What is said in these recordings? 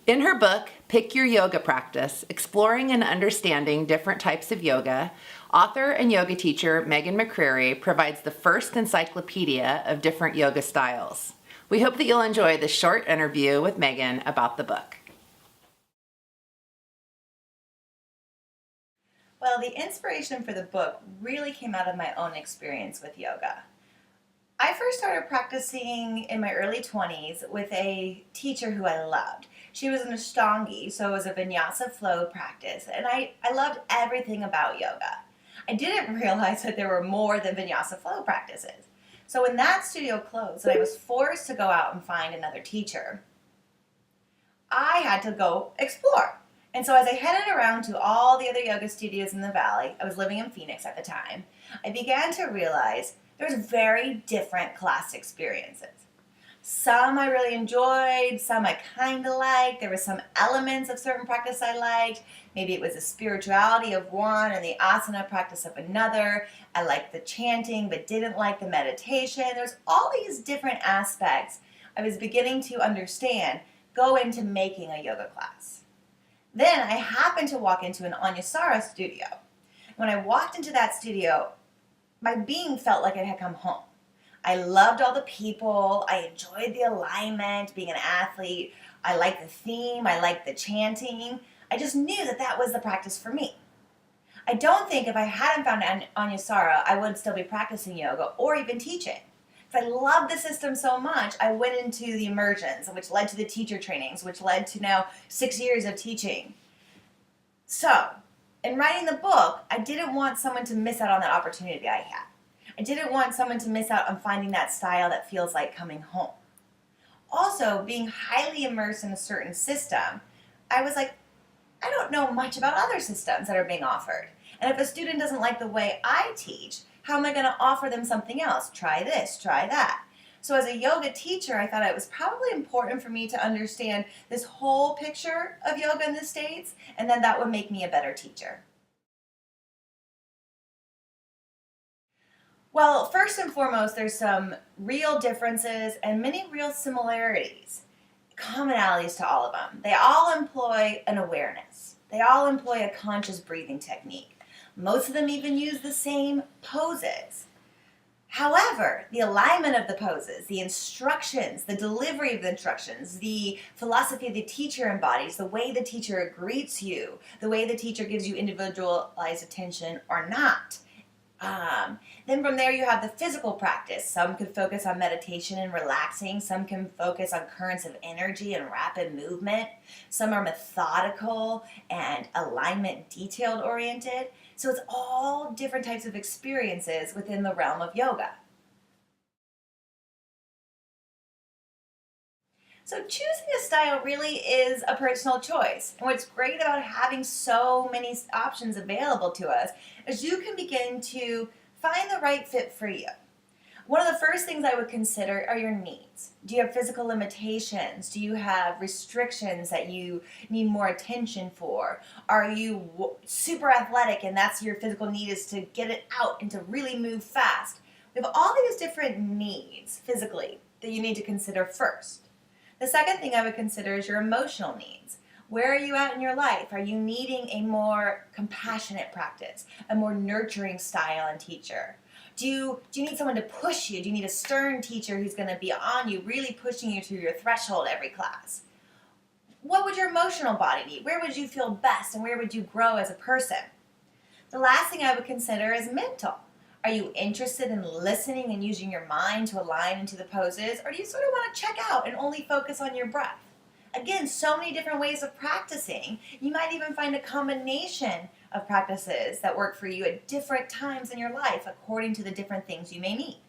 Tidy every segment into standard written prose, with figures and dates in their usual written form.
In her book, Pick Your Yoga Practice, Exploring and Understanding Different Types of Yoga, author and yoga teacher Meagan McCrary provides the first encyclopedia of different yoga styles. We hope that you'll enjoy this short interview with Meagan about the book. Well, the inspiration for the book really came out of my own experience with yoga. I first started practicing in my early 20s with a teacher who I loved. She was an Ashtangi, so it was a vinyasa flow practice, and I loved everything about yoga. I didn't realize that there were more than vinyasa flow practices. So when that studio closed and I was forced to go out and find another teacher, I had to go explore. And so as I headed around to all the other yoga studios in the valley, I was living in Phoenix at the time, I began to realize there's very different class experiences. Some I really enjoyed, some I kind of liked. There were some elements of certain practice I liked. Maybe it was the spirituality of one and the asana practice of another. I liked the chanting but didn't like the meditation. There's all these different aspects I was beginning to understand go into making a yoga class. Then I happened to walk into an Anusara studio. When I walked into that studio, my being felt like it had come home. I loved all the people. I enjoyed the alignment, being an athlete. I liked the theme. I liked the chanting. I just knew that that was the practice for me. I don't think if I hadn't found Anusara, I would still be practicing yoga or even teaching. If I loved the system so much, I went into the immersions, which led to the teacher trainings, which led to now 6 years of teaching. So, in writing the book, I didn't want someone to miss out on that opportunity I had. I didn't want someone to miss out on finding that style that feels like coming home. Also, being highly immersed in a certain system, I was like, I don't know much about other systems that are being offered. And if a student doesn't like the way I teach, how am I going to offer them something else? Try this, try that. So as a yoga teacher, I thought it was probably important for me to understand this whole picture of yoga in the States, and then that would make me a better teacher. Well, first and foremost, there's some real differences and many real similarities, commonalities to all of them. They all employ an awareness. They all employ a conscious breathing technique. Most of them even use the same poses. However, the alignment of the poses, the instructions, the delivery of the instructions, the philosophy the teacher embodies, the way the teacher greets you, the way the teacher gives you individualized attention or not. Then from there you have the physical practice. Some could focus on meditation and relaxing. Some can focus on currents of energy and rapid movement. Some are methodical and alignment detailed oriented. So it's all different types of experiences within the realm of yoga. So choosing a style really is a personal choice. And what's great about having so many options available to us is you can begin to find the right fit for you. One of the first things I would consider are your needs. Do you have physical limitations? Do you have restrictions that you need more attention for? Are you super athletic and that's your physical need is to get it out and to really move fast? We have all these different needs physically that you need to consider first. The second thing I would consider is your emotional needs. Where are you at in your life? Are you needing a more compassionate practice, a more nurturing style and teacher? Do you need someone to push you? Do you need a stern teacher who's going to be on you, really pushing you to your threshold every class? What would your emotional body need? Where would you feel best and where would you grow as a person? The last thing I would consider is mental. Are you interested in listening and using your mind to align into the poses, or do you sort of want to check out and only focus on your breath? Again, so many different ways of practicing. You might even find a combination of practices that work for you at different times in your life according to the different things you may need.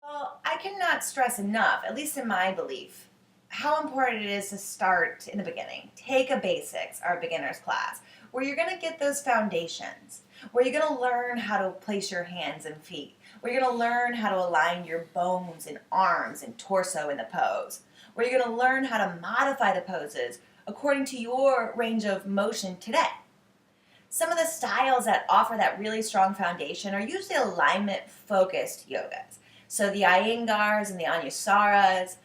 Well, I cannot stress enough, at least in my belief, how important it is to start in the beginning. Take a basics, our beginner's class, where you're going to get those foundations, where you're going to learn how to place your hands and feet, where you're going to learn how to align your bones and arms and torso in the pose, where you're going to learn how to modify the poses according to your range of motion today. Some of the styles that offer that really strong foundation are usually alignment-focused yogas. So the Iyengars and the Anusaras,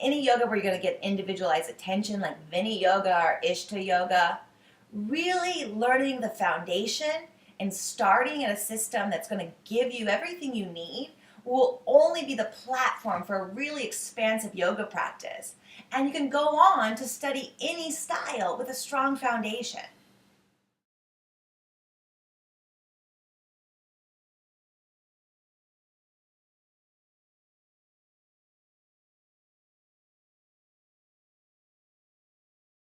any yoga where you're going to get individualized attention, like Vini Yoga or Ishta Yoga, really learning the foundation and starting in a system that's going to give you everything you need will only be the platform for a really expansive yoga practice. And you can go on to study any style with a strong foundation.